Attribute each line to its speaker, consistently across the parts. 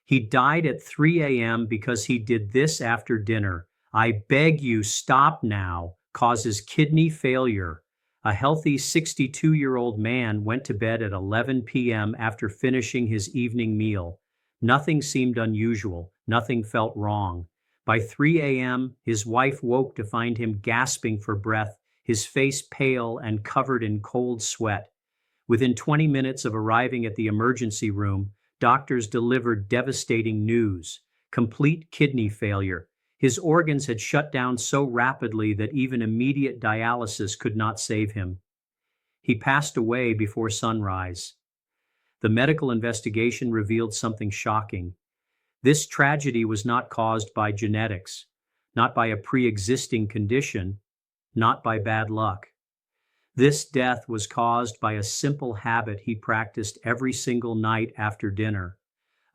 Speaker 1: He died at 3 a.m. because he did this after dinner. I beg you, stop now. Causes kidney failure. A healthy 62-year-old man went to bed at 11 p.m. after finishing his evening meal. Nothing seemed unusual. Nothing felt wrong. By 3 a.m., his wife woke to find him gasping for breath, his face pale and covered in cold sweat. Within 20 minutes of arriving at the emergency room, doctors delivered devastating news: complete kidney failure. His organs had shut down so rapidly that even immediate dialysis could not save him. He passed away before sunrise. The medical investigation revealed something shocking. This tragedy was not caused by genetics, not by a pre-existing condition, not by bad luck. This death was caused by a simple habit he practiced every single night after dinner,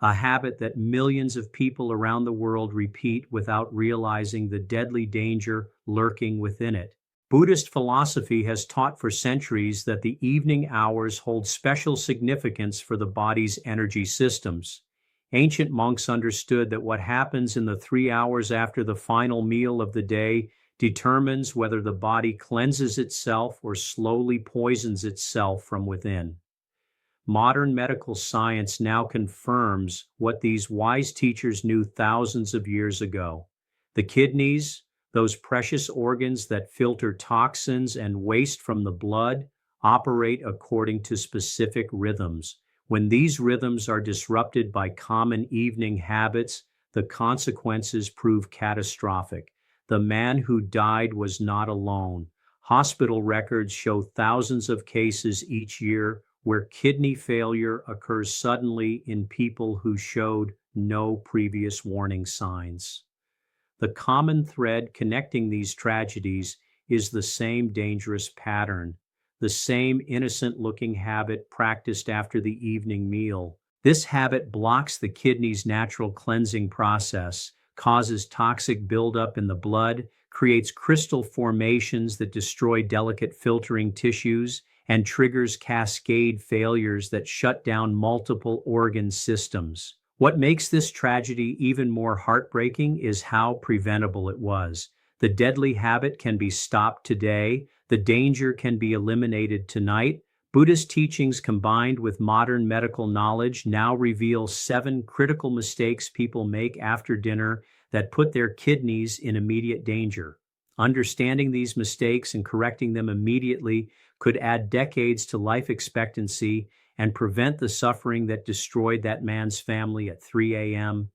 Speaker 1: a habit that millions of people around the world repeat without realizing the deadly danger lurking within it. Buddhist philosophy has taught for centuries that the evening hours hold special significance for the body's energy systems. Ancient monks understood that what happens in the 3 hours after the final meal of the day determines whether the body cleanses itself or slowly poisons itself from within. Modern medical science now confirms what these wise teachers knew thousands of years ago. The kidneys, those precious organs that filter toxins and waste from the blood, operate according to specific rhythms. When these rhythms are disrupted by common evening habits, the consequences prove catastrophic. The man who died was not alone. Hospital records show thousands of cases each year where kidney failure occurs suddenly in people who showed no previous warning signs. The common thread connecting these tragedies is the same dangerous pattern, the same innocent-looking habit practiced after the evening meal. This habit blocks the kidney's natural cleansing process, causes toxic buildup in the blood, creates crystal formations that destroy delicate filtering tissues, and triggers cascade failures that shut down multiple organ systems. What makes this tragedy even more heartbreaking is how preventable it was. The deadly habit can be stopped today. The danger can be eliminated tonight. Buddhist teachings combined with modern medical knowledge now reveal 7 critical mistakes people make after dinner that put their kidneys in immediate danger. Understanding these mistakes and correcting them immediately could add decades to life expectancy and prevent the suffering that destroyed that man's family at 3 a.m.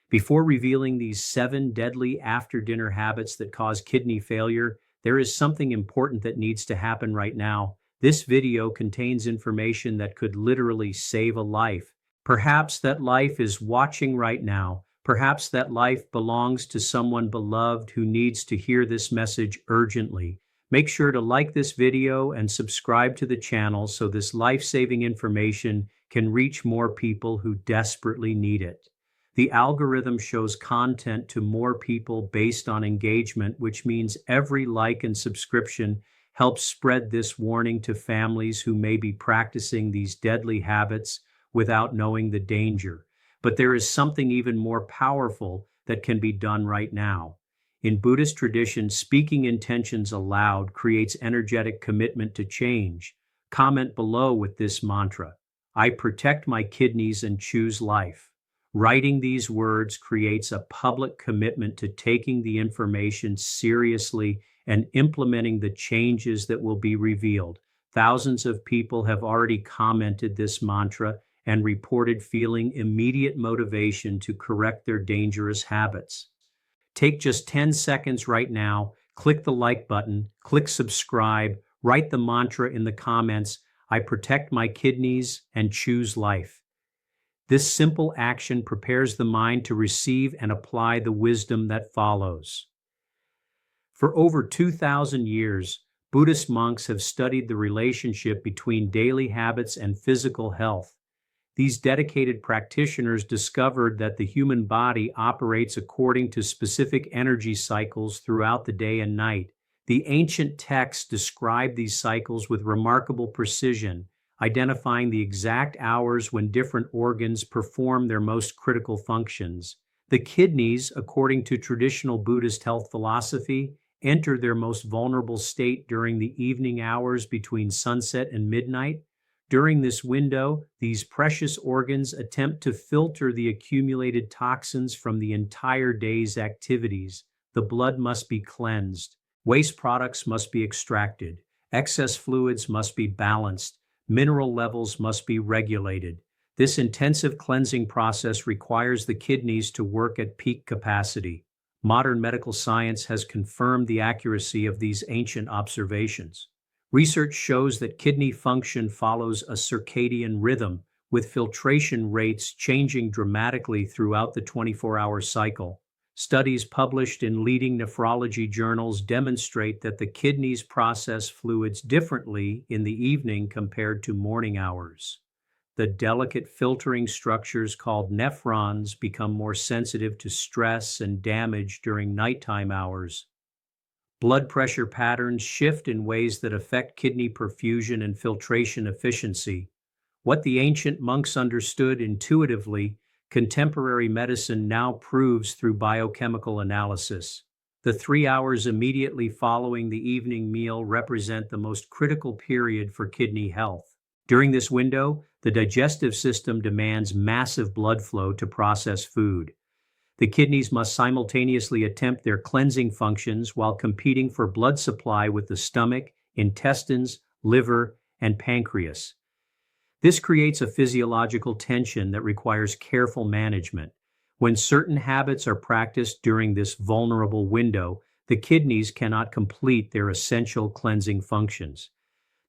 Speaker 1: Before revealing these 7 deadly after-dinner habits that cause kidney failure, there is something important that needs to happen right now. This video contains information that could literally save a life. Perhaps that life is watching right now. Perhaps that life belongs to someone beloved who needs to hear this message urgently. Make sure to like this video and subscribe to the channel so this life-saving information can reach more people who desperately need it. The algorithm shows content to more people based on engagement, which means every like and subscription helps spread this warning to families who may be practicing these deadly habits without knowing the danger. But there is something even more powerful that can be done right now. In Buddhist tradition, speaking intentions aloud creates energetic commitment to change. Comment below with this mantra: I protect my kidneys and choose life. Writing these words creates a public commitment to taking the information seriously and implementing the changes that will be revealed. Thousands of people have already commented this mantra and reported feeling immediate motivation to correct their dangerous habits. Take just 10 seconds right now, click the like button, click subscribe, write the mantra in the comments: I protect my kidneys and choose life. This simple action prepares the mind to receive and apply the wisdom that follows. For over 2,000 years, Buddhist monks have studied the relationship between daily habits and physical health. These dedicated practitioners discovered that the human body operates according to specific energy cycles throughout the day and night. The ancient texts describe these cycles with remarkable precision, identifying the exact hours when different organs perform their most critical functions. The kidneys, according to traditional Buddhist health philosophy, enter their most vulnerable state during the evening hours between sunset and midnight. During this window, these precious organs attempt to filter the accumulated toxins from the entire day's activities. The blood must be cleansed, waste products must be extracted, excess fluids must be balanced, mineral levels must be regulated. This intensive cleansing process requires the kidneys to work at peak capacity. Modern medical science has confirmed the accuracy of these ancient observations. Research shows that kidney function follows a circadian rhythm, with filtration rates changing dramatically throughout the 24-hour cycle. Studies published in leading nephrology journals demonstrate that the kidneys process fluids differently in the evening compared to morning hours. The delicate filtering structures called nephrons become more sensitive to stress and damage during nighttime hours. Blood pressure patterns shift in ways that affect kidney perfusion and filtration efficiency. What the ancient monks understood intuitively, contemporary medicine now proves through biochemical analysis. The 3 hours immediately following the evening meal represent the most critical period for kidney health. During this window, the digestive system demands massive blood flow to process food. The kidneys must simultaneously attempt their cleansing functions while competing for blood supply with the stomach, intestines, liver, and pancreas. This creates a physiological tension that requires careful management. When certain habits are practiced during this vulnerable window, the kidneys cannot complete their essential cleansing functions.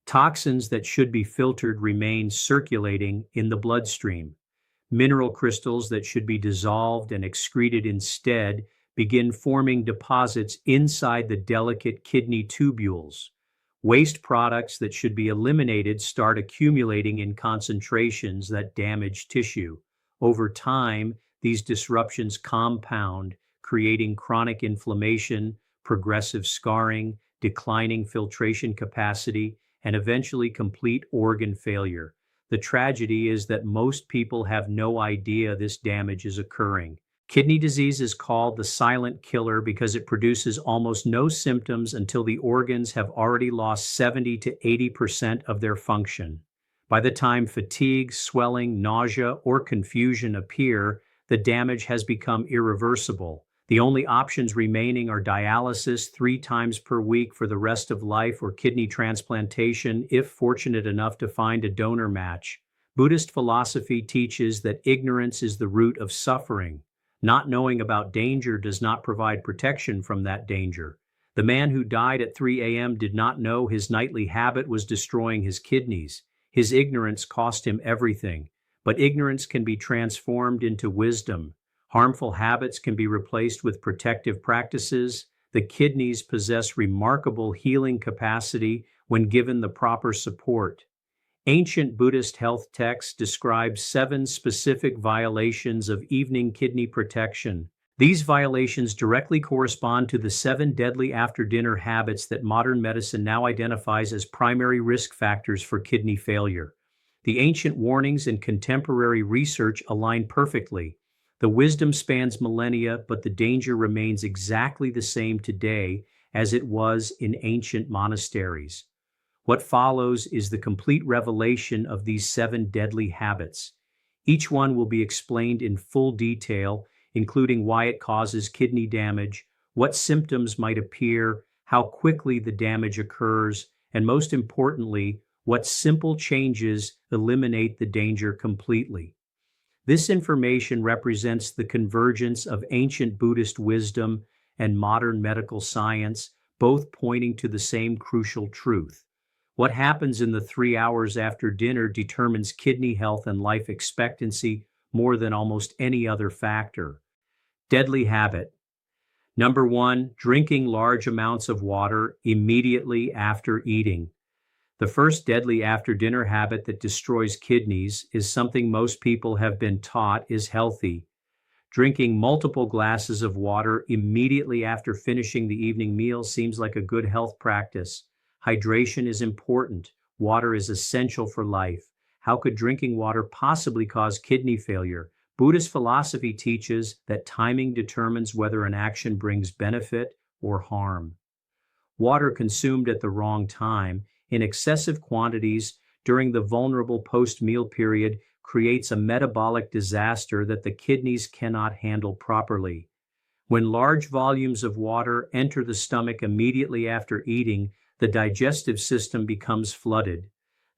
Speaker 1: Toxins that should be filtered remain circulating in the bloodstream. Mineral crystals that should be dissolved and excreted instead begin forming deposits inside the delicate kidney tubules. Waste products that should be eliminated start accumulating in concentrations that damage tissue. Over time, these disruptions compound, creating chronic inflammation, progressive scarring, declining filtration capacity, and eventually complete organ failure. The tragedy is that most people have no idea this damage is occurring. Kidney disease is called the silent killer because it produces almost no symptoms until the organs have already lost 70 to 80% of their function. By the time fatigue, swelling, nausea, or confusion appear, the damage has become irreversible. The only options remaining are dialysis 3 times per week for the rest of life or kidney transplantation if fortunate enough to find a donor match. Buddhist philosophy teaches that ignorance is the root of suffering. Not knowing about danger does not provide protection from that danger. The man who died at 3 a.m. did not know his nightly habit was destroying his kidneys. His ignorance cost him everything. But ignorance can be transformed into wisdom. Harmful habits can be replaced with protective practices. The kidneys possess remarkable healing capacity when given the proper support. Ancient Buddhist health texts describe 7 specific violations of evening kidney protection. These violations directly correspond to the 7 deadly after-dinner habits that modern medicine now identifies as primary risk factors for kidney failure. The ancient warnings and contemporary research align perfectly. The wisdom spans millennia, but the danger remains exactly the same today as it was in ancient monasteries. What follows is the complete revelation of these 7 deadly habits. Each one will be explained in full detail, including why it causes kidney damage, what symptoms might appear, how quickly the damage occurs, and most importantly, what simple changes eliminate the danger completely. This information represents the convergence of ancient Buddhist wisdom and modern medical science, both pointing to the same crucial truth. What happens in the 3 hours after dinner determines kidney health and life expectancy more than almost any other factor. Deadly habit. Number 1, drinking large amounts of water immediately after eating. The first deadly after-dinner habit that destroys kidneys is something most people have been taught is healthy. Drinking multiple glasses of water immediately after finishing the evening meal seems like a good health practice. Hydration is important. Water is essential for life. How could drinking water possibly cause kidney failure? Buddhist philosophy teaches that timing determines whether an action brings benefit or harm. Water consumed at the wrong time, in excessive quantities during the vulnerable post-meal period, creates a metabolic disaster that the kidneys cannot handle properly. When large volumes of water enter the stomach immediately after eating, the digestive system becomes flooded.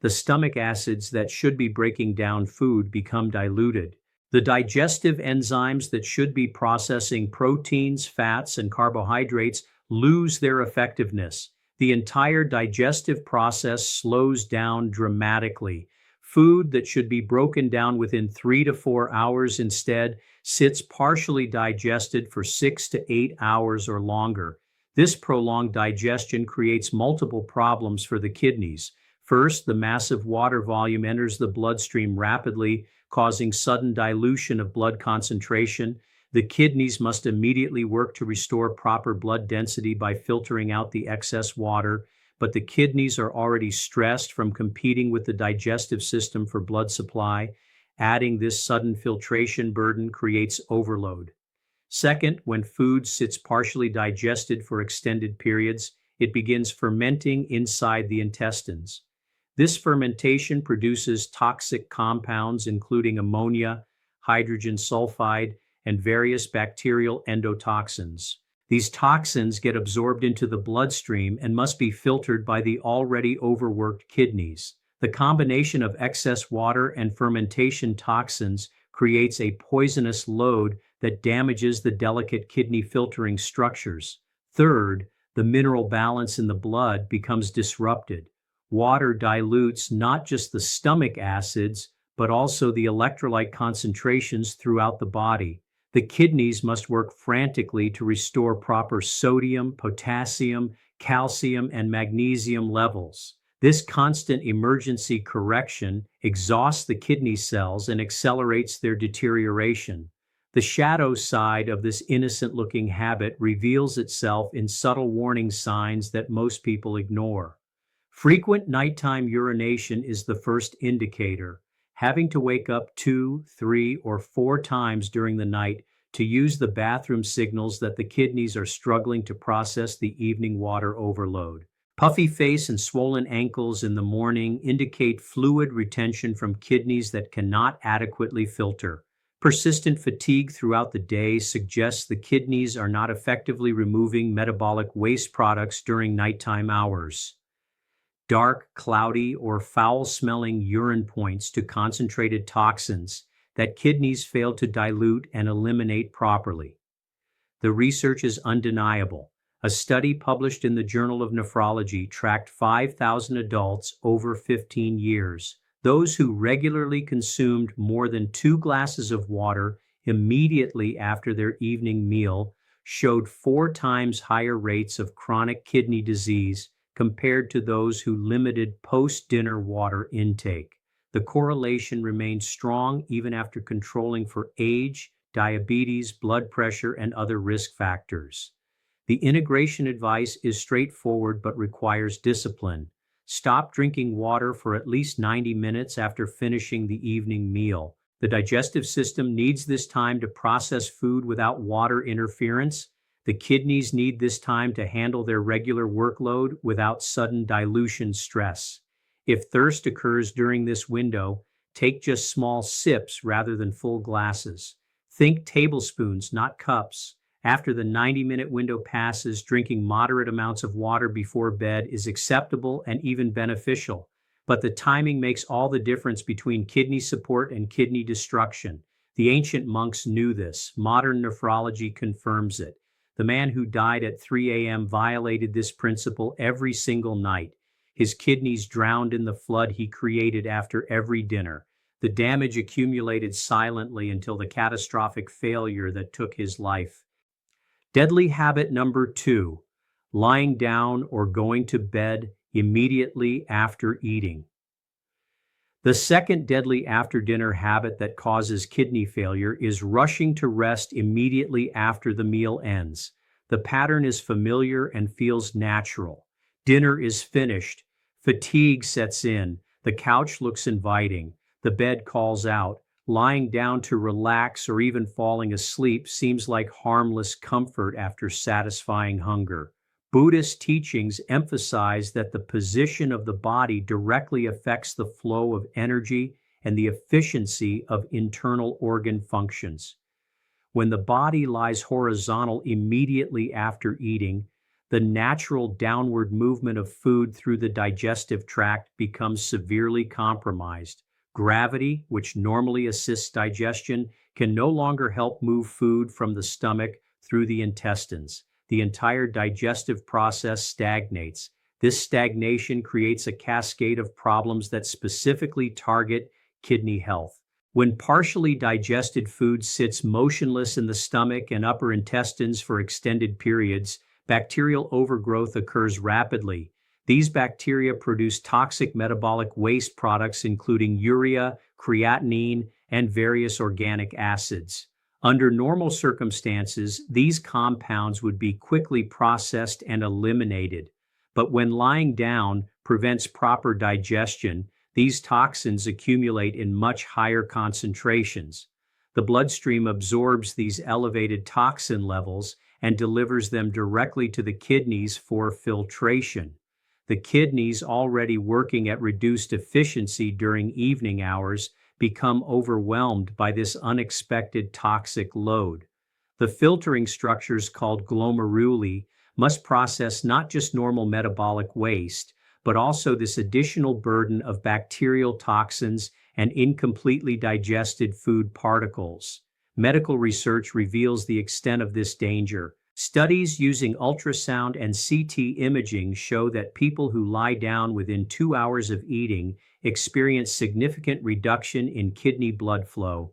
Speaker 1: The stomach acids that should be breaking down food become diluted. The digestive enzymes that should be processing proteins, fats, and carbohydrates lose their effectiveness. The entire digestive process slows down dramatically. Food that should be broken down within 3 to 4 hours instead sits partially digested for 6 to 8 hours or longer. This prolonged digestion creates multiple problems for the kidneys. First, the massive water volume enters the bloodstream rapidly, causing sudden dilution of blood concentration. The kidneys must immediately work to restore proper blood density by filtering out the excess water, but the kidneys are already stressed from competing with the digestive system for blood supply. Adding this sudden filtration burden creates overload. Second, when food sits partially digested for extended periods, it begins fermenting inside the intestines. This fermentation produces toxic compounds including ammonia, hydrogen sulfide, and various bacterial endotoxins. These toxins get absorbed into the bloodstream and must be filtered by the already overworked kidneys. The combination of excess water and fermentation toxins creates a poisonous load that damages the delicate kidney filtering structures. Third, the mineral balance in the blood becomes disrupted. Water dilutes not just the stomach acids, but also the electrolyte concentrations throughout the body. The kidneys must work frantically to restore proper sodium, potassium, calcium, and magnesium levels. This constant emergency correction exhausts the kidney cells and accelerates their deterioration. The shadow side of this innocent-looking habit reveals itself in subtle warning signs that most people ignore. Frequent nighttime urination is the first indicator. Having to wake up 2, 3, or 4 times during the night to use the bathroom signals that the kidneys are struggling to process the evening water overload. Puffy face and swollen ankles in the morning indicate fluid retention from kidneys that cannot adequately filter. Persistent fatigue throughout the day suggests the kidneys are not effectively removing metabolic waste products during nighttime hours. Dark, cloudy, or foul-smelling urine points to concentrated toxins that kidneys fail to dilute and eliminate properly. The research is undeniable. A study published in the Journal of Nephrology tracked 5,000 adults over 15 years. Those who regularly consumed more than 2 glasses of water immediately after their evening meal showed 4 times higher rates of chronic kidney disease compared to those who limited post-dinner water intake. The correlation remained strong even after controlling for age, diabetes, blood pressure, and other risk factors. The integration advice is straightforward but requires discipline. Stop drinking water for at least 90 minutes after finishing the evening meal. The digestive system needs this time to process food without water interference. The kidneys need this time to handle their regular workload without sudden dilution stress. If thirst occurs during this window, take just small sips rather than full glasses. Think tablespoons, not cups. After the 90-minute window passes, drinking moderate amounts of water before bed is acceptable and even beneficial. But the timing makes all the difference between kidney support and kidney destruction. The ancient monks knew this. Modern nephrology confirms it. The man who died at 3 a.m. violated this principle every single night. His kidneys drowned in the flood he created after every dinner. The damage accumulated silently until the catastrophic failure that took his life. Deadly habit number 2, lying down or going to bed immediately after eating. The second deadly after-dinner habit that causes kidney failure is rushing to rest immediately after the meal ends. The pattern is familiar and feels natural. Dinner is finished. Fatigue sets in. The couch looks inviting. The bed calls out. Lying down to relax or even falling asleep seems like harmless comfort after satisfying hunger. Buddhist teachings emphasize that the position of the body directly affects the flow of energy and the efficiency of internal organ functions. When the body lies horizontal immediately after eating, the natural downward movement of food through the digestive tract becomes severely compromised. Gravity, which normally assists digestion, can no longer help move food from the stomach through the intestines. The entire digestive process stagnates. This stagnation creates a cascade of problems that specifically target kidney health. When partially digested food sits motionless in the stomach and upper intestines for extended periods, bacterial overgrowth occurs rapidly. These bacteria produce toxic metabolic waste products including urea, creatinine, and various organic acids. Under normal circumstances, these compounds would be quickly processed and eliminated. But when lying down prevents proper digestion, these toxins accumulate in much higher concentrations. The bloodstream absorbs these elevated toxin levels and delivers them directly to the kidneys for filtration. The kidneys, already working at reduced efficiency during evening hours, become overwhelmed by this unexpected toxic load. The filtering structures called glomeruli must process not just normal metabolic waste, but also this additional burden of bacterial toxins and incompletely digested food particles. Medical research reveals the extent of this danger. Studies using ultrasound and CT imaging show that people who lie down within 2 hours of eating experience significant reduction in kidney blood flow.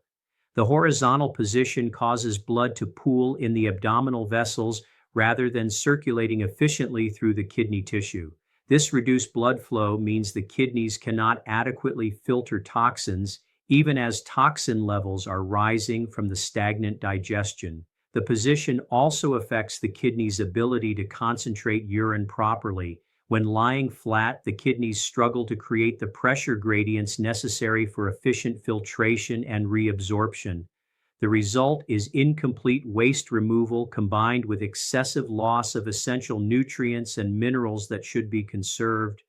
Speaker 1: The horizontal position causes blood to pool in the abdominal vessels rather than circulating efficiently through the kidney tissue. This reduced blood flow means the kidneys cannot adequately filter toxins, even as toxin levels are rising from the stagnant digestion. The position also affects the kidney's ability to concentrate urine properly. When lying flat, the kidneys struggle to create the pressure gradients necessary for efficient filtration and reabsorption. The result is incomplete waste removal combined with excessive loss of essential nutrients and minerals that should be conserved.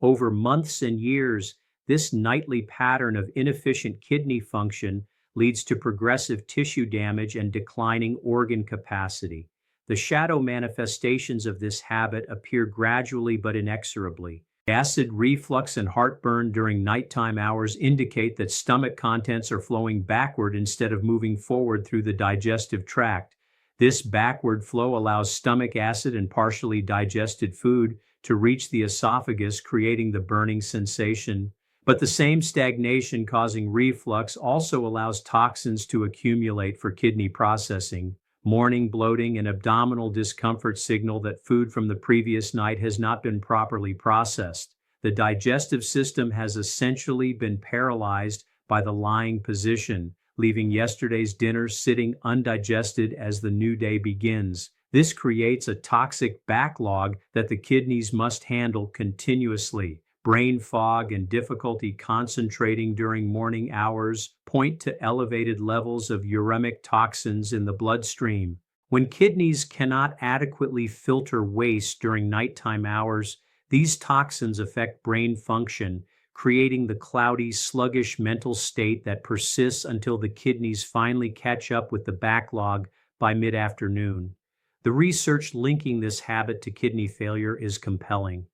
Speaker 1: Over months and years, this nightly pattern of inefficient kidney function leads to progressive tissue damage and declining organ capacity. The shadow manifestations of this habit appear gradually but inexorably. Acid reflux and heartburn during nighttime hours indicate that stomach contents are flowing backward instead of moving forward through the digestive tract. This backward flow allows stomach acid and partially digested food to reach the esophagus, creating the burning sensation. But the same stagnation causing reflux also allows toxins to accumulate for kidney processing. Morning bloating and abdominal discomfort signal that food from the previous night has not been properly processed. The digestive system has essentially been paralyzed by the lying position, leaving yesterday's dinner sitting undigested as the new day begins. This creates a toxic backlog that the kidneys must handle continuously. Brain fog and difficulty concentrating during morning hours point to elevated levels of uremic toxins in the bloodstream. When kidneys cannot adequately filter waste during nighttime hours, these toxins affect brain function, creating the cloudy, sluggish mental state that persists until the kidneys finally catch up with the backlog by mid-afternoon. The research linking this habit to kidney failure is compelling.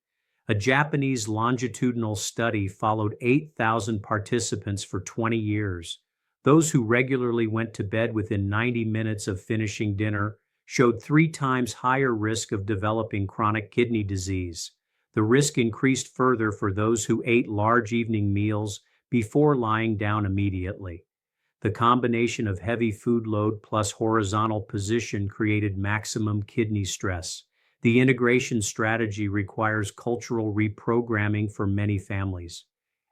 Speaker 1: A Japanese longitudinal study followed 8,000 participants for 20 years. Those who regularly went to bed within 90 minutes of finishing dinner showed 3 times higher risk of developing chronic kidney disease. The risk increased further for those who ate large evening meals before lying down immediately. The combination of heavy food load plus horizontal position created maximum kidney stress. The integration strategy requires cultural reprogramming for many families.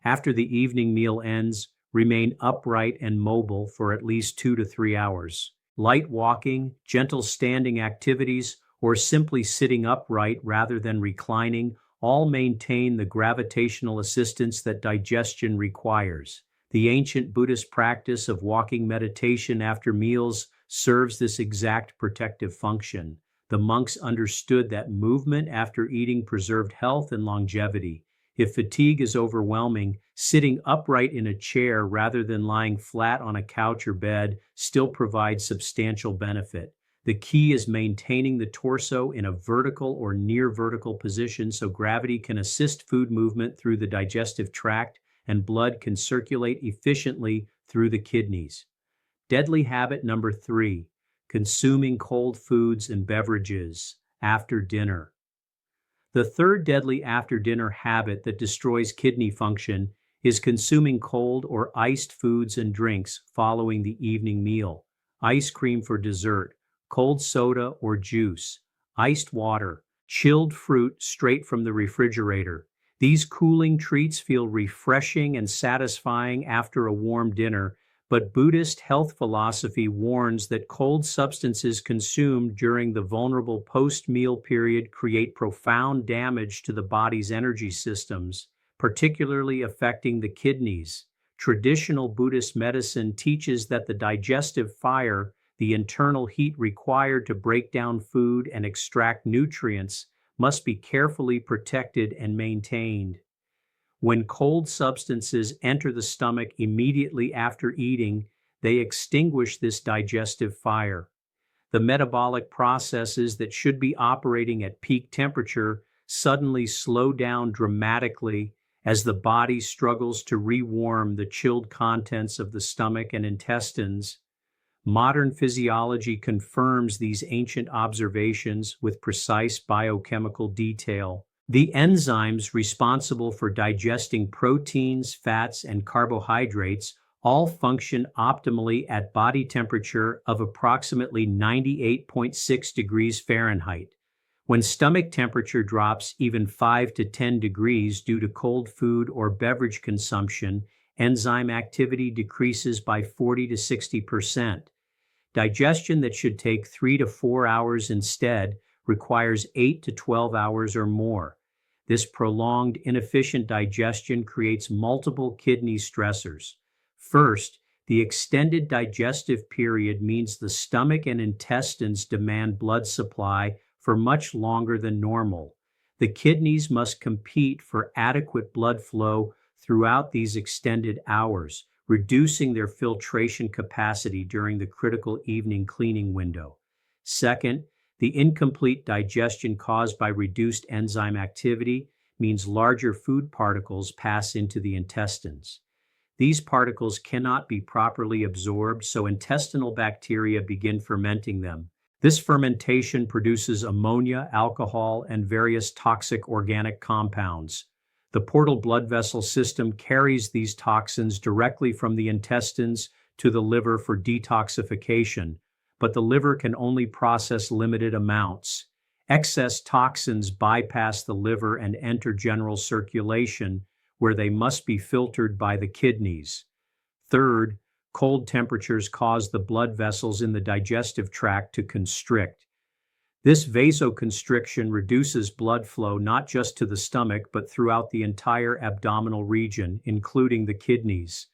Speaker 1: After the evening meal ends, remain upright and mobile for at least 2 to 3 hours. Light walking, gentle standing activities, or simply sitting upright rather than reclining all maintain the gravitational assistance that digestion requires. The ancient Buddhist practice of walking meditation after meals serves this exact protective function. The monks understood that movement after eating preserved health and longevity. If fatigue is overwhelming, sitting upright in a chair rather than lying flat on a couch or bed still provides substantial benefit. The key is maintaining the torso in a vertical or near vertical position so gravity can assist food movement through the digestive tract and blood can circulate efficiently through the kidneys. Deadly habit number 3, consuming cold foods and beverages after dinner. The third deadly after-dinner habit that destroys kidney function is consuming cold or iced foods and drinks following the evening meal. Ice cream for dessert, cold soda or juice, iced water, chilled fruit straight from the refrigerator. These cooling treats feel refreshing and satisfying after a warm dinner, but Buddhist health philosophy warns that cold substances consumed during the vulnerable post-meal period create profound damage to the body's energy systems, particularly affecting the kidneys. Traditional Buddhist medicine teaches that the digestive fire, the internal heat required to break down food and extract nutrients, must be carefully protected and maintained. When cold substances enter the stomach immediately after eating, they extinguish this digestive fire. The metabolic processes that should be operating at peak temperature suddenly slow down dramatically as the body struggles to rewarm the chilled contents of the stomach and intestines. Modern physiology confirms these ancient observations with precise biochemical detail. The enzymes responsible for digesting proteins, fats, and carbohydrates all function optimally at body temperature of approximately 98.6 degrees Fahrenheit. When stomach temperature drops even 5 to 10 degrees due to cold food or beverage consumption, enzyme activity decreases by 40 to 60%. Digestion that should take 3 to 4 hours instead requires 8 to 12 hours or more. This prolonged, inefficient digestion creates multiple kidney stressors. First, the extended digestive period means the stomach and intestines demand blood supply for much longer than normal. The kidneys must compete for adequate blood flow throughout these extended hours, reducing their filtration capacity during the critical evening cleaning window. Second, the incomplete digestion caused by reduced enzyme activity means larger food particles pass into the intestines. These particles cannot be properly absorbed, so intestinal bacteria begin fermenting them. This fermentation produces ammonia, alcohol, and various toxic organic compounds. The portal blood vessel system carries these toxins directly from the intestines to the liver for detoxification, but the liver can only process limited amounts. Excess toxins bypass the liver and enter general circulation, where they must be filtered by the kidneys. Third, cold temperatures cause the blood vessels in the digestive tract to constrict. This vasoconstriction reduces blood flow not just to the stomach, but throughout the entire abdominal region, including the kidneys.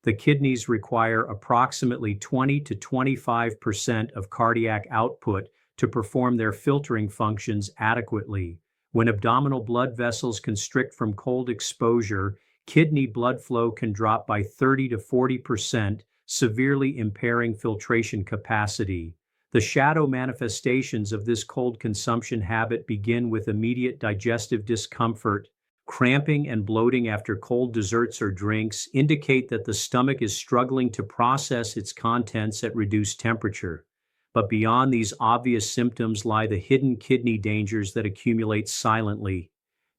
Speaker 1: The kidneys require approximately 20 to 25% of cardiac output to perform their filtering functions adequately. When abdominal blood vessels constrict from cold exposure, kidney blood flow can drop by 30 to 40%, severely impairing filtration capacity. The shadow manifestations of this cold consumption habit begin with immediate digestive discomfort. Cramping and bloating after cold desserts or drinks indicate that the stomach is struggling to process its contents at reduced temperature. But beyond these obvious symptoms lie the hidden kidney dangers that accumulate silently.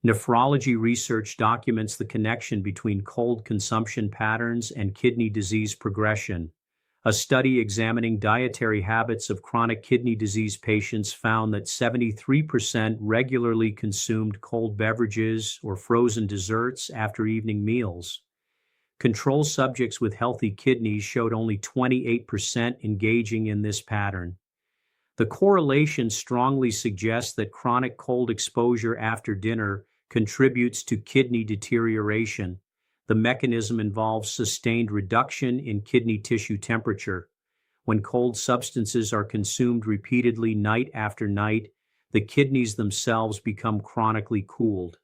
Speaker 1: Nephrology research documents the connection between cold consumption patterns and kidney disease progression. A study examining dietary habits of chronic kidney disease patients found that 73% regularly consumed cold beverages or frozen desserts after evening meals. Control subjects with healthy kidneys showed only 28% engaging in this pattern. The correlation strongly suggests that chronic cold exposure after dinner contributes to kidney deterioration. The mechanism involves sustained reduction in kidney tissue temperature. When cold substances are consumed repeatedly night after night, the kidneys themselves become chronically cooled.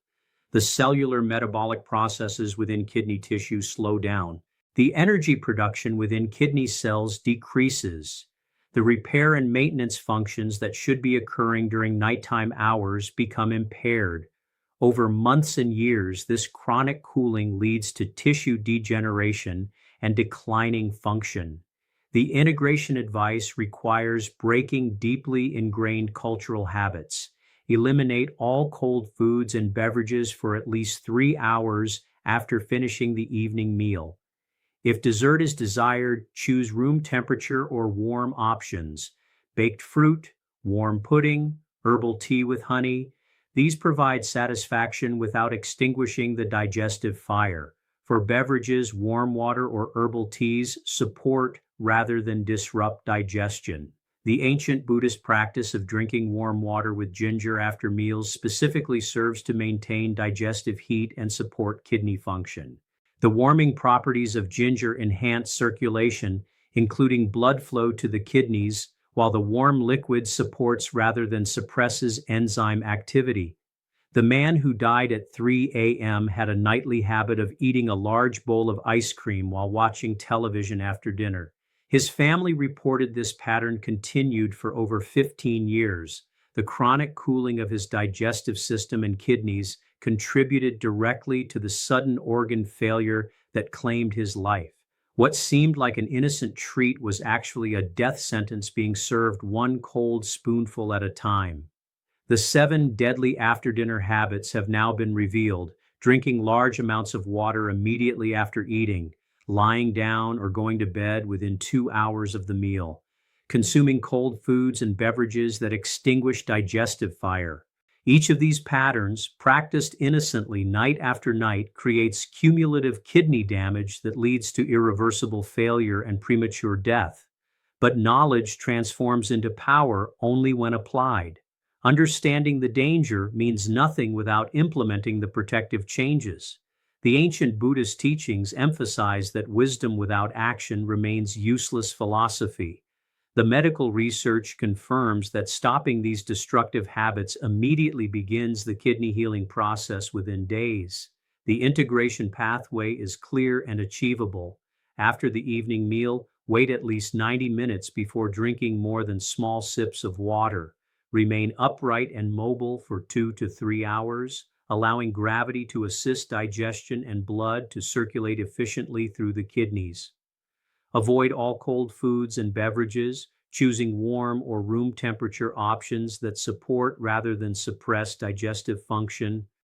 Speaker 1: The cellular metabolic processes within kidney tissue slow down. The energy production within kidney cells decreases. The repair and maintenance functions that should be occurring during nighttime hours become impaired. Over months and years, this chronic cooling leads to tissue degeneration and declining function. The integration advice requires breaking deeply ingrained cultural habits. Eliminate all cold foods and beverages for at least 3 hours after finishing the evening meal. If dessert is desired, choose room temperature or warm options. Baked fruit, warm pudding, herbal tea with honey. These provide satisfaction without extinguishing the digestive fire. For beverages, warm water or herbal teas support rather than disrupt digestion. The ancient Buddhist practice of drinking warm water with ginger after meals specifically serves to maintain digestive heat and support kidney function. The warming properties of ginger enhance circulation, including blood flow to the kidneys, while the warm liquid supports rather than suppresses enzyme activity. The man who died at 3 a.m. had a nightly habit of eating a large bowl of ice cream while watching television after dinner. His family reported this pattern continued for over 15 years. The chronic cooling of his digestive system and kidneys contributed directly to the sudden organ failure that claimed his life. What seemed like an innocent treat was actually a death sentence being served one cold spoonful at a time. The 7 deadly after-dinner habits have now been revealed: drinking large amounts of water immediately after eating, lying down or going to bed within 2 hours of the meal, consuming cold foods and beverages that extinguish digestive fire. Each of these patterns, practiced innocently night after night, creates cumulative kidney damage that leads to irreversible failure and premature death. But knowledge transforms into power only when applied. Understanding the danger means nothing without implementing the protective changes. The ancient Buddhist teachings emphasize that wisdom without action remains useless philosophy. The medical research confirms that stopping these destructive habits immediately begins the kidney healing process within days. The integration pathway is clear and achievable. After the evening meal, wait at least 90 minutes before drinking more than small sips of water. Remain upright and mobile for 2 to 3 hours, allowing gravity to assist digestion and blood to circulate efficiently through the kidneys. Avoid all cold foods and beverages, choosing warm or room temperature options that support rather than suppress digestive function.